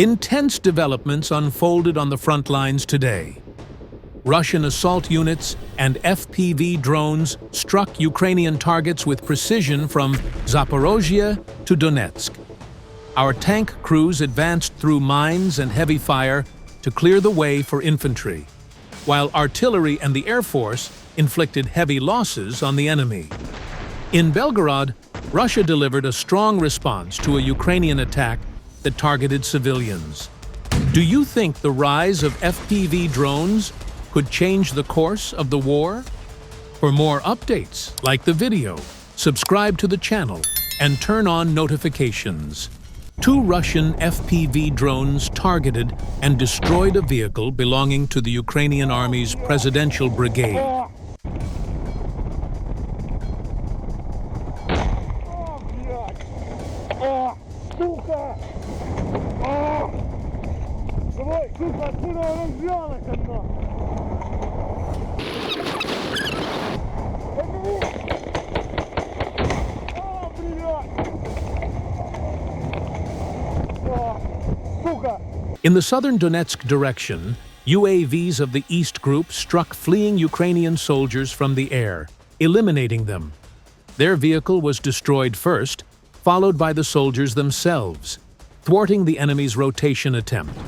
Intense developments unfolded on the front lines today. Russian assault units and FPV drones struck Ukrainian targets with precision from Zaporizhzhia to Donetsk. Our tank crews advanced through mines and heavy fire to clear the way for infantry, while artillery and the Air Force inflicted heavy losses on the enemy. In Belgorod, Russia delivered a strong response to a Ukrainian attack that targeted civilians. Do you think the rise of FPV drones could change the course of the war? For more updates, like the video, subscribe to the channel, and turn on notifications. 2 Russian FPV drones targeted and destroyed a vehicle belonging to the Ukrainian Army's Presidential Brigade. In the southern Donetsk direction, UAVs of the East Group struck fleeing Ukrainian soldiers from the air, eliminating them. Their vehicle was destroyed first, followed by the soldiers themselves, thwarting the enemy's rotation attempt.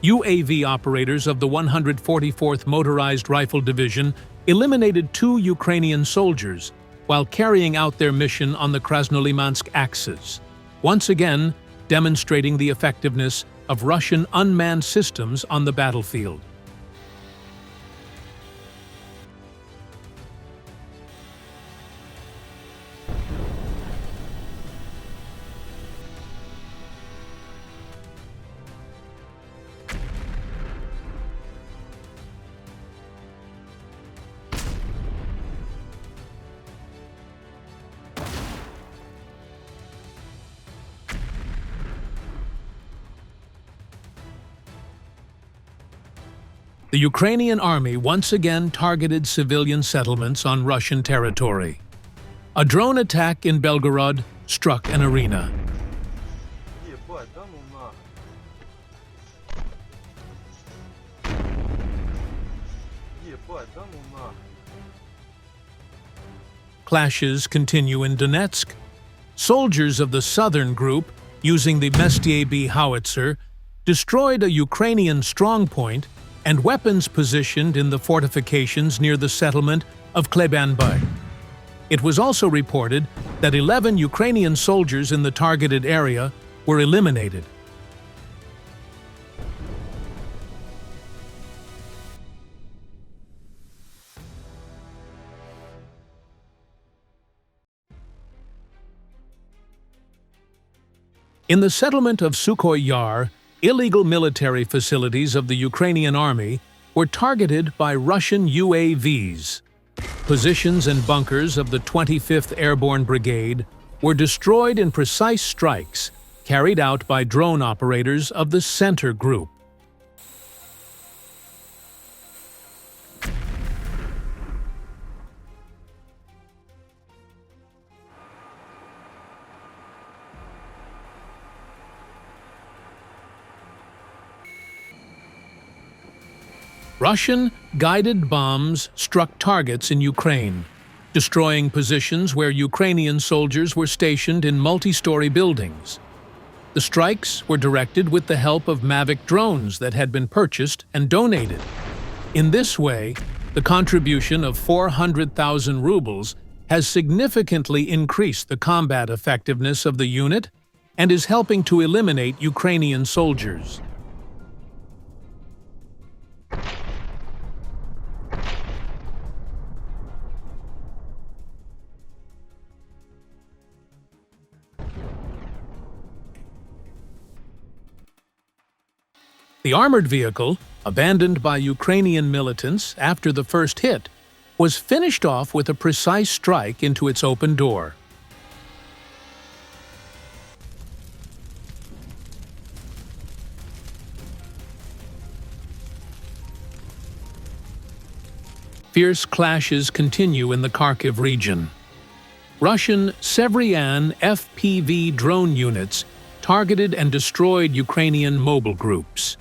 UAV operators of the 144th Motorized Rifle Division eliminated 2 Ukrainian soldiers while carrying out their mission on the Kranolimansk axis, once again demonstrating the effectiveness of Russian unmanned systems on the battlefield. The Ukrainian army once again targeted civilian settlements on Russian territory. A drone attack in Belgorod struck an arena. Clashes continue in Donetsk. Soldiers of the southern group, using the Mestier B howitzer, destroyed a Ukrainian strongpoint and weapons positioned in the fortifications near the settlement of Klebanby. It was also reported that 11 Ukrainian soldiers in the targeted area were eliminated. In the settlement of Sumy Yar, illegal military facilities of the Ukrainian army were targeted by Russian UAVs. Positions and bunkers of the 25th Airborne Brigade were destroyed in precise strikes carried out by drone operators of the Center Group. Russian guided bombs struck targets in Ukraine, destroying positions where Ukrainian soldiers were stationed in multi-story buildings. The strikes were directed with the help of Mavic drones that had been purchased and donated. In this way, the contribution of 400,000 rubles has significantly increased the combat effectiveness of the unit and is helping to eliminate Ukrainian soldiers. The armored vehicle, abandoned by Ukrainian militants after the first hit, was finished off with a precise strike into its open door. Fierce clashes continue in the Kharkiv region. Russian Zaporizhzhia FPV drone units targeted and destroyed Ukrainian mobile groups.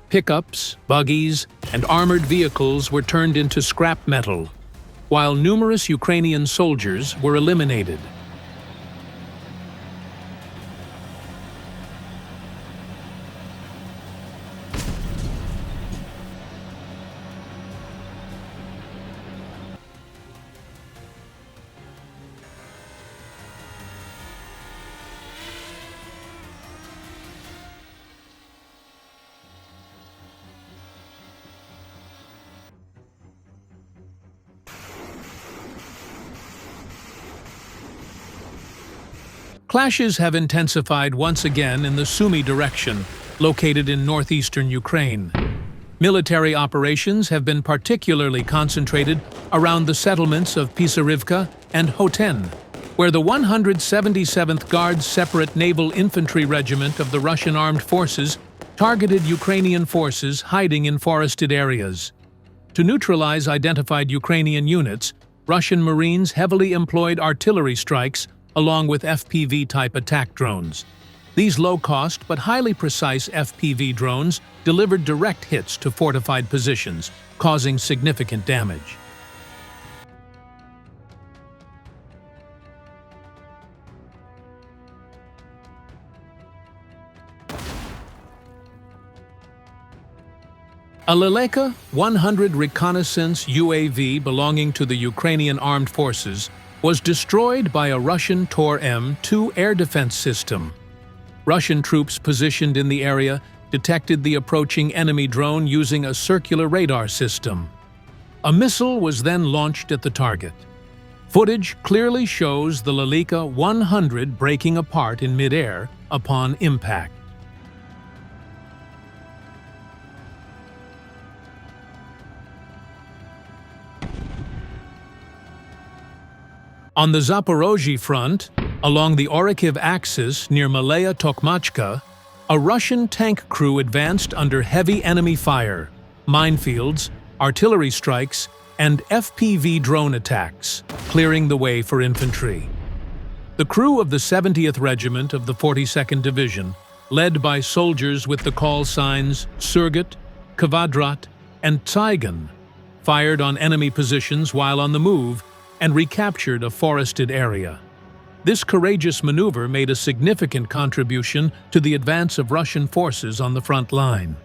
Pickups, buggies, and armored vehicles were turned into scrap metal, while numerous Ukrainian soldiers were eliminated. Clashes have intensified once again in the Sumy direction, located in northeastern Ukraine. Military operations have been particularly concentrated around the settlements of Pisarivka and Hoten, where the 177th Guards Separate Naval Infantry Regiment of the Russian Armed Forces targeted Ukrainian forces hiding in forested areas. To neutralize identified Ukrainian units, Russian Marines heavily employed artillery strikes along with FPV-type attack drones. These low-cost but highly precise FPV drones delivered direct hits to fortified positions, causing significant damage. A Leleka 100 reconnaissance UAV belonging to the Ukrainian Armed Forces was destroyed by a Russian Tor-M2 air defense system. Russian troops positioned in the area detected the approaching enemy drone using a circular radar system. A missile was then launched at the target. Footage clearly shows the Leleka 100 breaking apart in midair upon impact. On the Zaporizhzhia front, along the Kharkiv axis near Malaya Tokmachka, a Russian tank crew advanced under heavy enemy fire, minefields, artillery strikes, and FPV drone attacks, clearing the way for infantry. The crew of the 70th Regiment of the 42nd Division, led by soldiers with the call signs Surgut, Kvadrat, and Tsigan, fired on enemy positions while on the move and recaptured a forested area. This courageous maneuver made a significant contribution to the advance of Russian forces on the front line.